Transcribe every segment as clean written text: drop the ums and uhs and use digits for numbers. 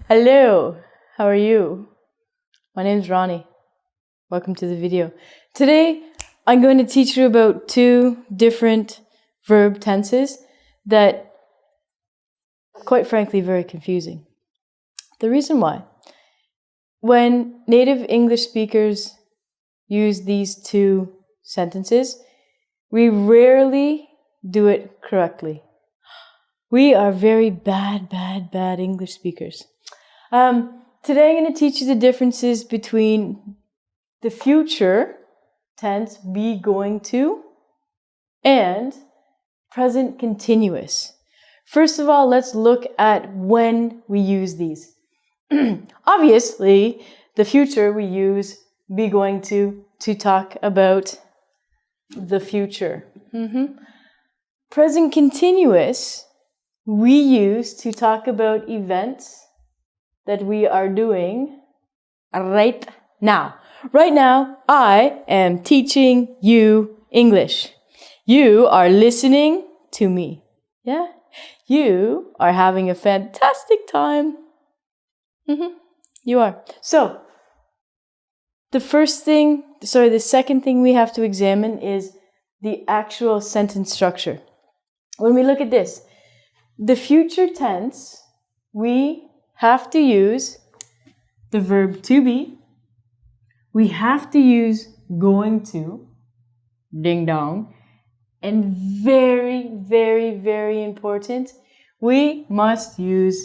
Hello, how are you? My name's Ronnie. Welcome to the video. Today, I'm going to teach you about two different verb tenses that, quite frankly, very confusing. The reason why, when native English speakers use these two sentences, we rarely do it correctly. We are very bad English speakers. Today I'm going to teach you the differences between the future tense, be going to, and present continuous. First of all, let's look at when we use these. Obviously, the future we use be going to talk about the future. Present continuous we use to talk about events that we are doing right now. Right now, I am teaching you English. You are listening to me. Yeah? You are having a fantastic time. You are. So, the second thing we have to examine is the actual sentence structure. When we look at this, the future tense, we have to use the verb to be. We have to use going to, ding dong, and very important, we must use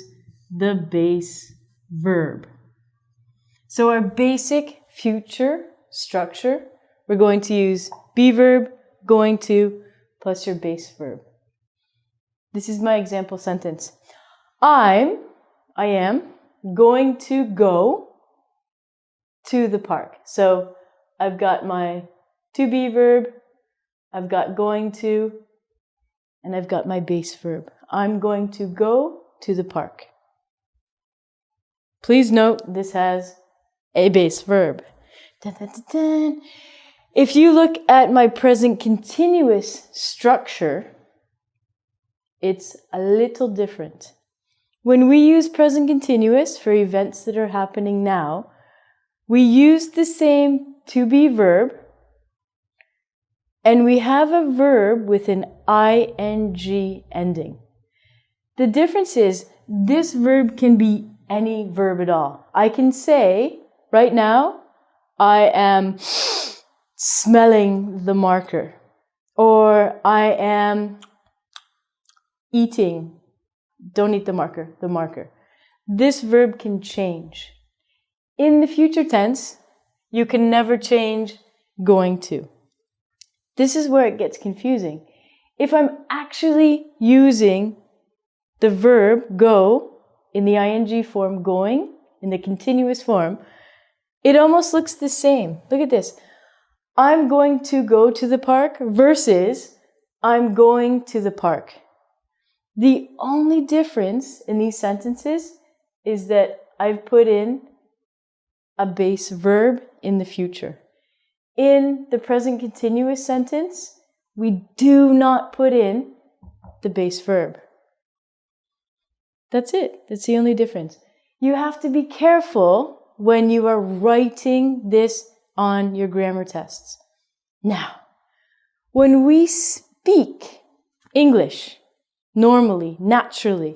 the base verb. So our basic future structure, we're going to use be verb, going to, plus your base verb. This is my example sentence. I am going to go to the park. So I've got my to be verb, I've got going to, and I've got my base verb. I'm going to go to the park. Please note this has a base verb. Dun, dun, dun, dun. If you look at my present continuous structure, it's a little different. When we use present continuous for events that are happening now, we use the same to be verb, and we have a verb with an ing ending. The difference is this verb can be any verb at all. I can say, right now, I am smelling the marker, or I am eating. Don't eat the marker. This verb can change. In the future tense, you can never change going to. This is where it gets confusing. If I'm actually using the verb go in the ing form, going in the continuous form, it almost looks the same. Look at this. I'm going to go to the park versus I'm going to the park. The only difference in these sentences is that I've put in a base verb in the future. In the present continuous sentence, we do not put in the base verb. That's it. That's the only difference. You have to be careful when you are writing this on your grammar tests. Now, when we speak English, normally, naturally,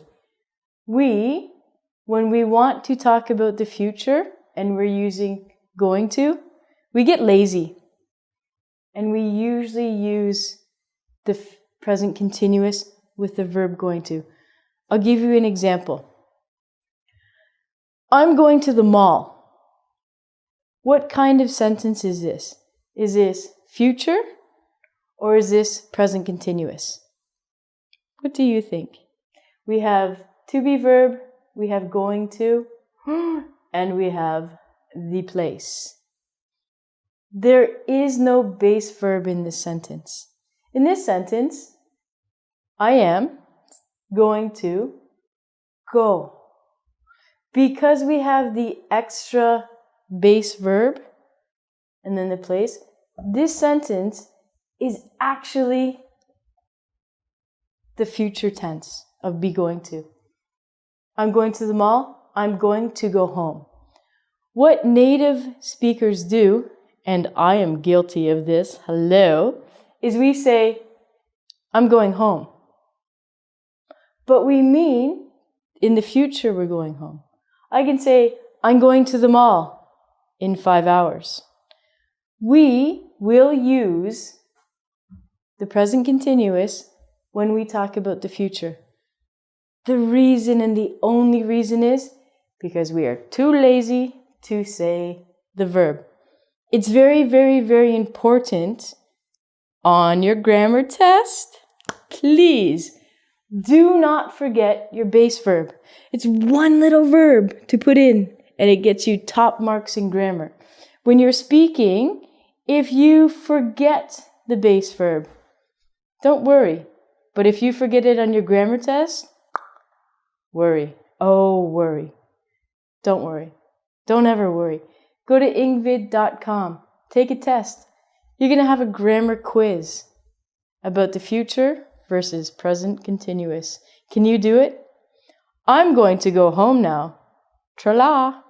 when we want to talk about the future and we're using going to, we get lazy. And we usually use the present continuous with the verb going to. I'll give you an example. I'm going to the mall. What kind of sentence is this? Is this future or is this present continuous? What do you think? We have to be verb, we have going to, and we have the place. There is no base verb in this sentence. In this sentence, I am going to go. Because we have the extra base verb and then the place, this sentence is actually the future tense of be going to. I'm going to the mall. I'm going to go home. What native speakers do, and I am guilty of this, hello, is we say, I'm going home. But we mean, in the future we're going home. I can say, I'm going to the mall in 5 hours. We will use the present continuous when we talk about the future. The reason and the only reason is because we are too lazy to say the verb. It's very, very, very important on your grammar test. Please do not forget your base verb. It's one little verb to put in and it gets you top marks in grammar. When you're speaking, if you forget the base verb, don't worry. But if you forget it on your grammar test, worry. Oh, worry. Don't worry. Don't ever worry. Go to ingvid.com. Take a test. You're going to have a grammar quiz about the future versus present continuous. Can you do it? I'm going to go home now. Tra-la.